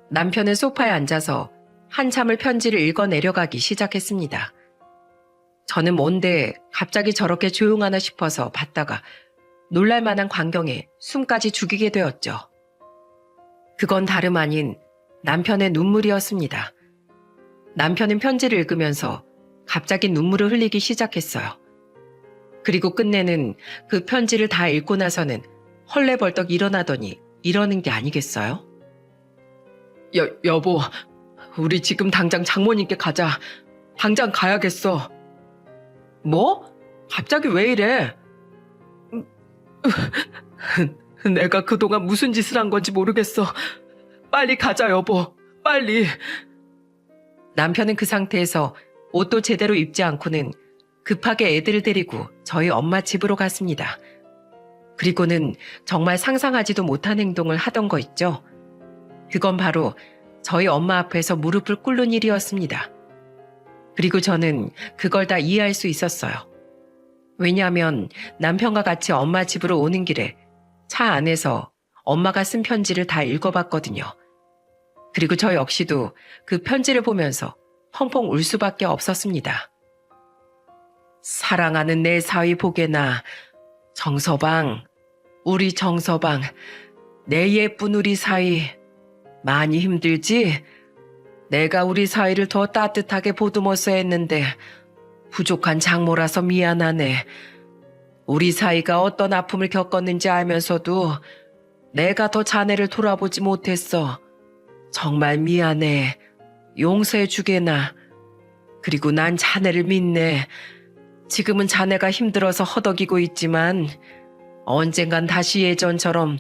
남편은 소파에 앉아서 한참을 편지를 읽어 내려가기 시작했습니다. 저는 뭔데 갑자기 저렇게 조용하나 싶어서 봤다가 놀랄만한 광경에 숨까지 죽이게 되었죠. 그건 다름 아닌 남편의 눈물이었습니다. 남편은 편지를 읽으면서 갑자기 눈물을 흘리기 시작했어요. 그리고 끝내는 그 편지를 다 읽고 나서는 헐레벌떡 일어나더니 이러는 게 아니겠어요? 여보, 우리 지금 당장 장모님께 가자. 당장 가야겠어. 뭐? 갑자기 왜 이래? 내가 그동안 무슨 짓을 한 건지 모르겠어. 빨리 가자, 여보. 빨리. 남편은 그 상태에서 옷도 제대로 입지 않고는 급하게 애들을 데리고 저희 엄마 집으로 갔습니다. 그리고는 정말 상상하지도 못한 행동을 하던 거 있죠. 그건 바로 저희 엄마 앞에서 무릎을 꿇는 일이었습니다. 그리고 저는 그걸 다 이해할 수 있었어요. 왜냐하면 남편과 같이 엄마 집으로 오는 길에 차 안에서 엄마가 쓴 편지를 다 읽어봤거든요. 그리고 저 역시도 그 편지를 보면서 펑펑 울 수밖에 없었습니다. 사랑하는 내 사위 보게나, 정서방, 우리 정서방, 내 예쁜 우리 사위, 많이 힘들지? 내가 우리 사위를 더 따뜻하게 보듬었어야 했는데 부족한 장모라서 미안하네. 우리 사위가 어떤 아픔을 겪었는지 알면서도 내가 더 자네를 돌아보지 못했어. 정말 미안해. 용서해 주게나. 그리고 난 자네를 믿네. 지금은 자네가 힘들어서 허덕이고 있지만 언젠간 다시 예전처럼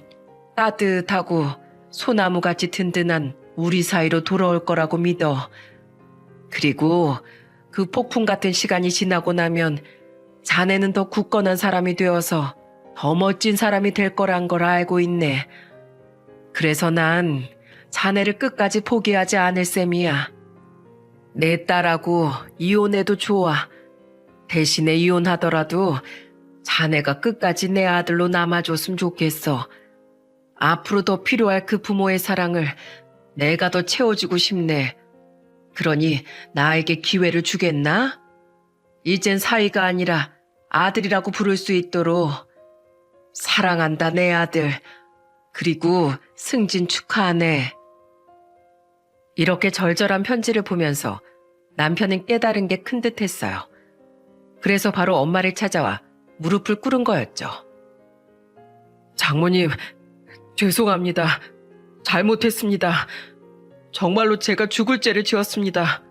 따뜻하고 소나무같이 든든한 우리 사이로 돌아올 거라고 믿어. 그리고 그 폭풍 같은 시간이 지나고 나면 자네는 더 굳건한 사람이 되어서 더 멋진 사람이 될 거란 걸 알고 있네. 그래서 난 자네를 끝까지 포기하지 않을 셈이야. 내 딸하고 이혼해도 좋아. 대신에 이혼하더라도 자네가 끝까지 내 아들로 남아줬으면 좋겠어. 앞으로 더 필요할 그 부모의 사랑을 내가 더 채워주고 싶네. 그러니 나에게 기회를 주겠나? 이젠 사위가 아니라 아들이라고 부를 수 있도록. 사랑한다 내 아들. 그리고 승진 축하하네. 이렇게 절절한 편지를 보면서 남편은 깨달은 게 큰 듯했어요. 그래서 바로 엄마를 찾아와 무릎을 꿇은 거였죠. 장모님, 죄송합니다. 잘못했습니다. 정말로 제가 죽을 죄를 지었습니다.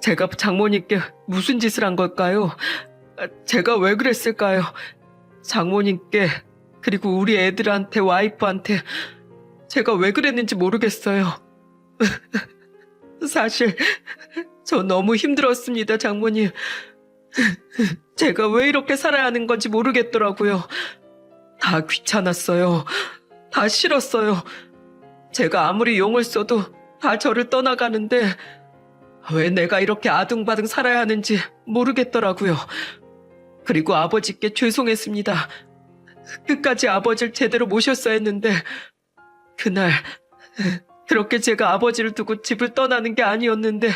제가 장모님께 무슨 짓을 한 걸까요? 제가 왜 그랬을까요? 장모님께, 그리고 우리 애들한테, 와이프한테 제가 왜 그랬는지 모르겠어요. 사실 저 너무 힘들었습니다, 장모님. 제가 왜 이렇게 살아야 하는 건지 모르겠더라고요. 다 귀찮았어요. 다 싫었어요. 제가 아무리 용을 써도 다 저를 떠나가는데 왜 내가 이렇게 아둥바둥 살아야 하는지 모르겠더라고요. 그리고 아버지께 죄송했습니다. 끝까지 아버지를 제대로 모셨어야 했는데 그날 그렇게 제가 아버지를 두고 집을 떠나는 게 아니었는데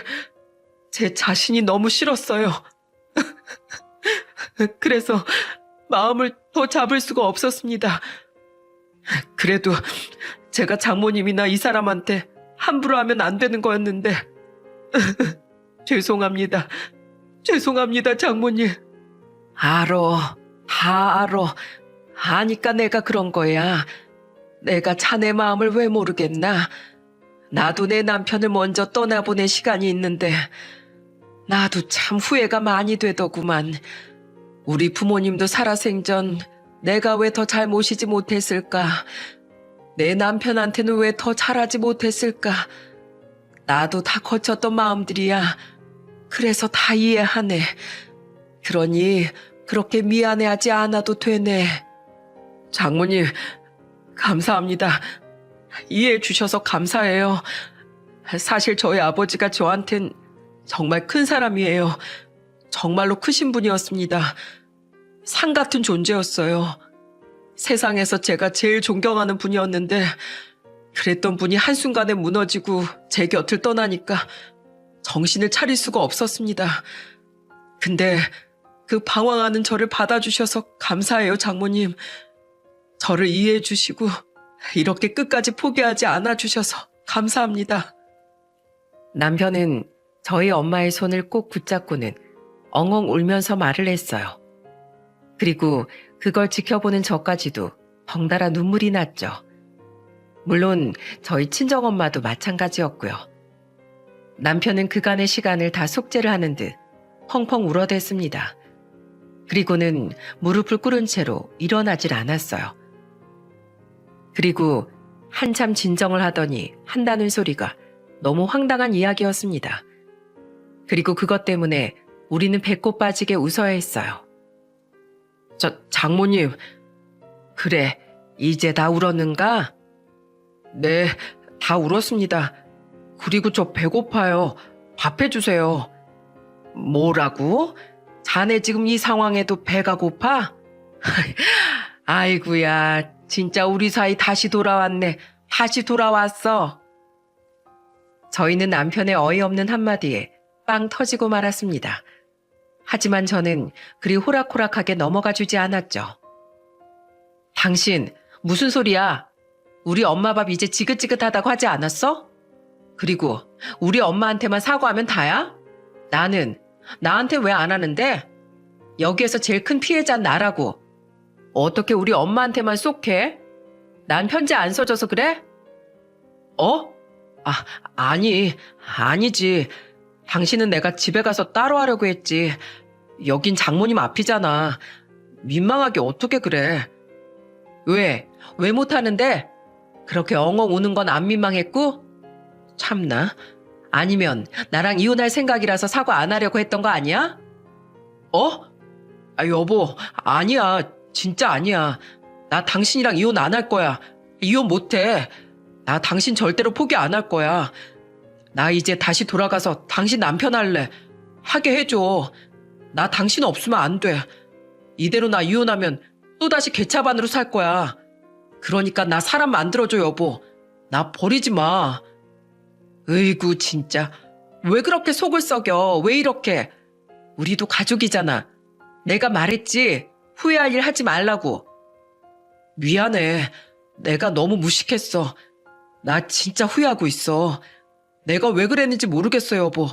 제 자신이 너무 싫었어요. 그래서 마음을 더 잡을 수가 없었습니다. 그래도 제가 장모님이나 이 사람한테 함부로 하면 안 되는 거였는데 죄송합니다. 죄송합니다, 장모님. 알어. 다 알어. 아니까 내가 그런 거야. 내가 자네 마음을 왜 모르겠나? 나도 내 남편을 먼저 떠나보낸 시간이 있는데 나도 참 후회가 많이 되더구만. 우리 부모님도 살아생전 내가 왜 더 잘 모시지 못했을까? 내 남편한테는 왜 더 잘하지 못했을까? 나도 다 거쳤던 마음들이야. 그래서 다 이해하네. 그러니 그렇게 미안해하지 않아도 되네. 장모님, 감사합니다. 이해해 주셔서 감사해요. 사실 저희 아버지가 저한텐 정말 큰 사람이에요. 정말로 크신 분이었습니다. 산 같은 존재였어요. 세상에서 제가 제일 존경하는 분이었는데 그랬던 분이 한순간에 무너지고 제 곁을 떠나니까 정신을 차릴 수가 없었습니다. 근데 그 방황하는 저를 받아주셔서 감사해요, 장모님. 저를 이해해 주시고 이렇게 끝까지 포기하지 않아 주셔서 감사합니다. 남편은 저희 엄마의 손을 꼭 붙잡고는 엉엉 울면서 말을 했어요. 그리고 그걸 지켜보는 저까지도 덩달아 눈물이 났죠. 물론 저희 친정엄마도 마찬가지였고요. 남편은 그간의 시간을 다 속죄를 하는 듯 펑펑 울어댔습니다. 그리고는 무릎을 꿇은 채로 일어나질 않았어요. 그리고 한참 진정을 하더니 한다는 소리가 너무 황당한 이야기였습니다. 그리고 그것 때문에 우리는 배꼽 빠지게 웃어야 했어요. 장모님, 그래, 이제 다 울었는가? 네, 다 울었습니다. 그리고 저 배고파요. 밥 해주세요. 뭐라고? 자네 지금 이 상황에도 배가 고파? 아이고야, 진짜 우리 사이 다시 돌아왔네. 다시 돌아왔어. 저희는 남편의 어이없는 한마디에 빵 터지고 말았습니다. 하지만 저는 그리 호락호락하게 넘어가 주지 않았죠. 당신, 무슨 소리야? 우리 엄마 밥 이제 지긋지긋하다고 하지 않았어? 그리고 우리 엄마한테만 사과하면 다야? 나한테 왜 안 하는데? 여기에서 제일 큰 피해자는 나라고. 어떻게 우리 엄마한테만 쏙해? 난 편지 안 써줘서 그래? 아니지. 당신은 내가 집에 가서 따로 하려고 했지. 여긴 장모님 앞이잖아. 민망하게 어떻게 그래? 왜 못하는데? 그렇게 엉엉 우는 건 안 민망했고? 참나. 아니면 나랑 이혼할 생각이라서 사과 안 하려고 했던 거 아니야? 여보, 아니야. 진짜 아니야. 나 당신이랑 이혼 안 할 거야. 이혼 못 해. 나 당신 절대로 포기 안 할 거야. 나 이제 다시 돌아가서 당신 남편 할래. 하게 해줘. 나 당신 없으면 안 돼. 이대로 나 이혼하면 또다시 개차반으로 살 거야. 그러니까 나 사람 만들어줘, 여보. 나 버리지 마. 으이구, 진짜. 왜 그렇게 속을 썩여? 왜 이렇게? 우리도 가족이잖아. 내가 말했지. 후회할 일 하지 말라고. 미안해. 내가 너무 무식했어. 나 진짜 후회하고 있어. 내가 왜 그랬는지 모르겠어, 여보.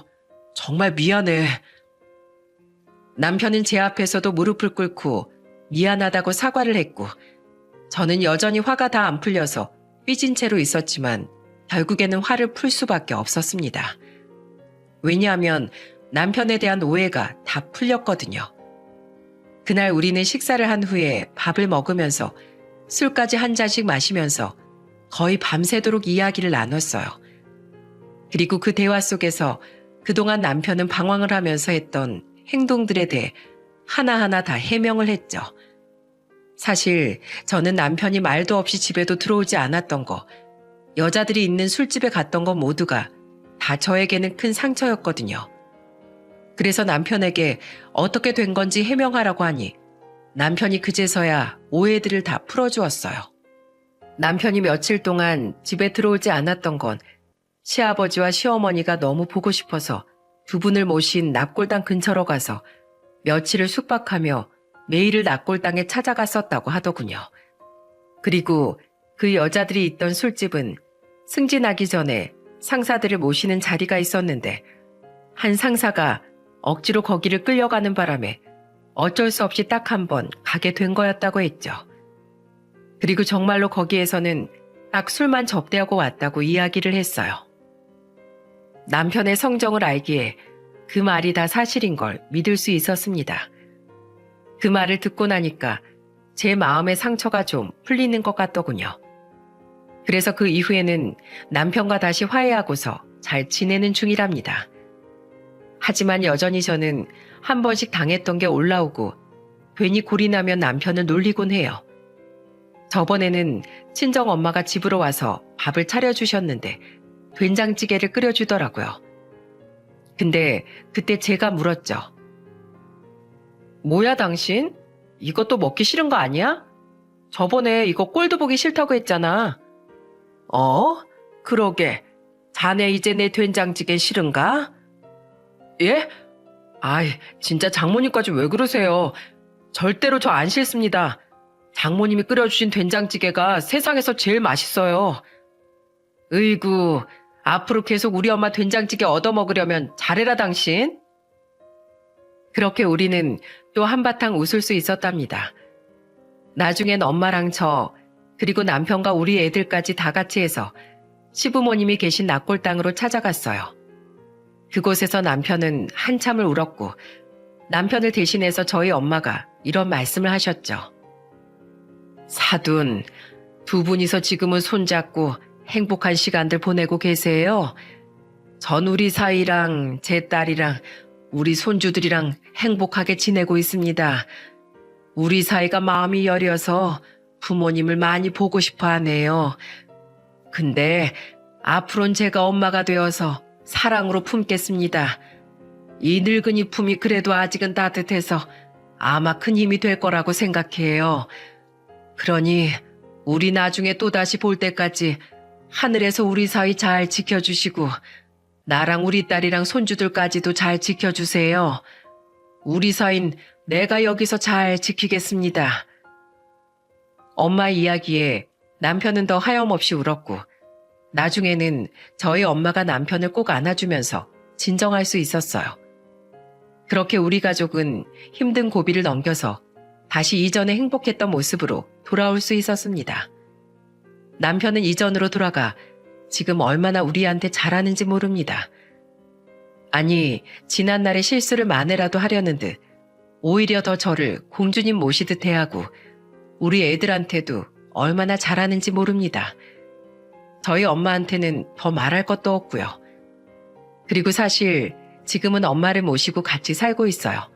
정말 미안해. 남편은 제 앞에서도 무릎을 꿇고 미안하다고 사과를 했고 저는 여전히 화가 다 안 풀려서 삐진 채로 있었지만 결국에는 화를 풀 수밖에 없었습니다. 왜냐하면 남편에 대한 오해가 다 풀렸거든요. 그날 우리는 식사를 한 후에 밥을 먹으면서 술까지 한 잔씩 마시면서 거의 밤새도록 이야기를 나눴어요. 그리고 그 대화 속에서 그동안 남편은 방황을 하면서 했던 행동들에 대해 하나하나 다 해명을 했죠. 사실 저는 남편이 말도 없이 집에도 들어오지 않았던 거, 여자들이 있는 술집에 갔던 거 모두가 다 저에게는 큰 상처였거든요. 그래서 남편에게 어떻게 된 건지 해명하라고 하니 남편이 그제서야 오해들을 다 풀어주었어요. 남편이 며칠 동안 집에 들어오지 않았던 건 시아버지와 시어머니가 너무 보고 싶어서 두 분을 모신 납골당 근처로 가서 며칠을 숙박하며 매일을 납골당에 찾아갔었다고 하더군요. 그리고 그 여자들이 있던 술집은 승진하기 전에 상사들을 모시는 자리가 있었는데 한 상사가 억지로 거기를 끌려가는 바람에 어쩔 수 없이 딱 한 번 가게 된 거였다고 했죠. 그리고 정말로 거기에서는 딱 술만 접대하고 왔다고 이야기를 했어요. 남편의 성정을 알기에 그 말이 다 사실인 걸 믿을 수 있었습니다. 그 말을 듣고 나니까 제 마음의 상처가 좀 풀리는 것 같더군요. 그래서 그 이후에는 남편과 다시 화해하고서 잘 지내는 중이랍니다. 하지만 여전히 저는 한 번씩 당했던 게 올라오고 괜히 골이 나면 남편을 놀리곤 해요. 저번에는 친정엄마가 집으로 와서 밥을 차려주셨는데 된장찌개를 끓여주더라고요. 근데 그때 제가 물었죠. 뭐야 당신? 이것도 먹기 싫은 거 아니야? 저번에 이거 꼴도 보기 싫다고 했잖아. 그러게. 자네 이제 내 된장찌개 싫은가? 예? 아이, 진짜 장모님까지 왜 그러세요? 절대로 저 안 싫습니다. 장모님이 끓여주신 된장찌개가 세상에서 제일 맛있어요. 으이구, 앞으로 계속 우리 엄마 된장찌개 얻어먹으려면 잘해라 당신. 그렇게 우리는 또 한바탕 웃을 수 있었답니다. 나중엔 엄마랑 저, 그리고 남편과 우리 애들까지 다 같이 해서 시부모님이 계신 납골당으로 찾아갔어요. 그곳에서 남편은 한참을 울었고 남편을 대신해서 저희 엄마가 이런 말씀을 하셨죠. 사돈, 두 분이서 지금은 손잡고 행복한 시간들 보내고 계세요. 전 우리 사이랑 제 딸이랑 우리 손주들이랑 행복하게 지내고 있습니다. 우리 사이가 마음이 여려서 부모님을 많이 보고 싶어 하네요. 근데 앞으로는 제가 엄마가 되어서 사랑으로 품겠습니다. 이 늙은이 품이 그래도 아직은 따뜻해서 아마 큰 힘이 될 거라고 생각해요. 그러니 우리 나중에 또다시 볼 때까지 하늘에서 우리 사이 잘 지켜주시고 나랑 우리 딸이랑 손주들까지도 잘 지켜주세요. 우리 사이는 내가 여기서 잘 지키겠습니다. 엄마의 이야기에 남편은 더 하염없이 울었고 나중에는 저희 엄마가 남편을 꼭 안아주면서 진정할 수 있었어요. 그렇게 우리 가족은 힘든 고비를 넘겨서 다시 이전에 행복했던 모습으로 돌아올 수 있었습니다. 남편은 이전으로 돌아가 지금 얼마나 우리한테 잘하는지 모릅니다. 아니, 지난날의 실수를 만회라도 하려는 듯 오히려 더 저를 공주님 모시듯 대하고 우리 애들한테도 얼마나 잘하는지 모릅니다. 저희 엄마한테는 더 말할 것도 없고요. 그리고 사실 지금은 엄마를 모시고 같이 살고 있어요.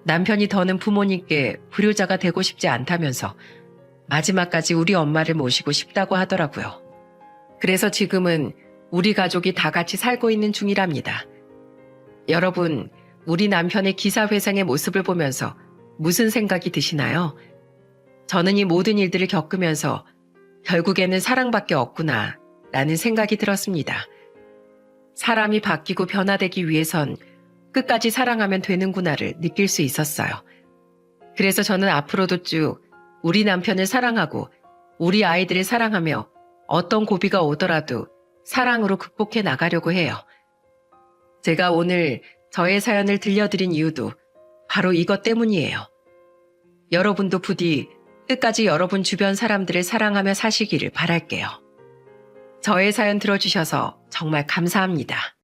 남편이 더는 부모님께 불효자가 되고 싶지 않다면서 마지막까지 우리 엄마를 모시고 싶다고 하더라고요. 그래서 지금은 우리 가족이 다 같이 살고 있는 중이랍니다. 여러분, 우리 남편의 기사회생의 모습을 보면서 무슨 생각이 드시나요? 저는 이 모든 일들을 겪으면서 결국에는 사랑밖에 없구나 라는 생각이 들었습니다. 사람이 바뀌고 변화되기 위해선 끝까지 사랑하면 되는구나를 느낄 수 있었어요. 그래서 저는 앞으로도 쭉 우리 남편을 사랑하고 우리 아이들을 사랑하며 어떤 고비가 오더라도 사랑으로 극복해 나가려고 해요. 제가 오늘 저의 사연을 들려드린 이유도 바로 이것 때문이에요. 여러분도 부디 끝까지 여러분 주변 사람들을 사랑하며 사시기를 바랄게요. 저의 사연 들어주셔서 정말 감사합니다.